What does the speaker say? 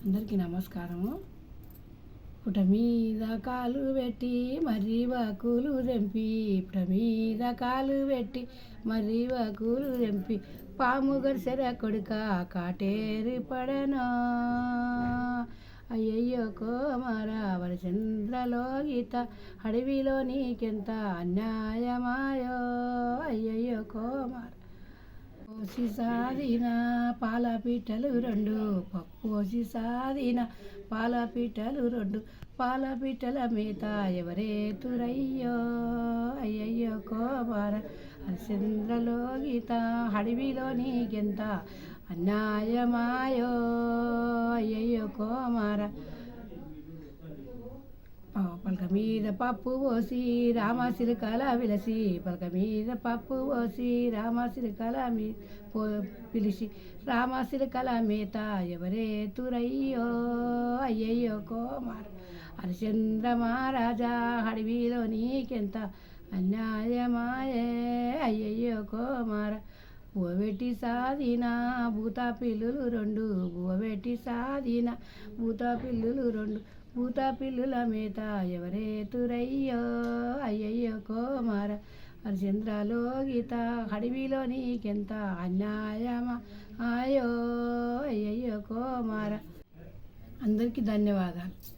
అందరికీ నమస్కారము. పుట మీద కాలు పెట్టి మర్రి వాకులు తెంపి, పుట మీద కాలు పెట్టి మర్రి వాకులు తెంపి, పాము గరిసెర కొడుక కాటేరి పడనో. అయ్యయ్యో కోమర వరచంద్రలో గీత, అడవిలో నీకెంత అన్యాయమాయో. అయ్యయ్యో కోమర పోసి సాదిన పాల పిట్టలు రెండు, పోసి సాదిన పాల పిట్టలు రెండు, పాల పిట్టల మేత ఎవరేతురయ్యో. అయ్యయ్యో కోమర హరిశ్చంద్రలో గీత, అడవిలో నీకెంత అన్యాయమాయో. అయ్యయ్యో కోమర పలక మీద పప్పు పోసి రామసిరికల విలసి, పలక మీద పప్పు పోసి రామసిరికల పిలిచి, రామసిరికల మేత ఎవరేతురయ్యో. అయ్యయ్యో కోమర హరిశ్చంద్ర మహారాజా, అడవిలో నీకెంత అన్యాయమాయే. అయ్యయ్యో కోమర బువ్వబెట్టి సాదిన భూత పిల్లులు రెండు, బువ్వబెట్టి సాదిన భూత పిల్లులు రెండు, భూత పిల్లుల మేత ఎవరేతురయ్యో. అయ్యయ్యో కోమర హరిశ్చంద్రలో గీత, అడవిలో నీకెంత అన్యాయమా ఆయో. అయ్యయ్యో కోమర. అందరికీ ధన్యవాదాలు.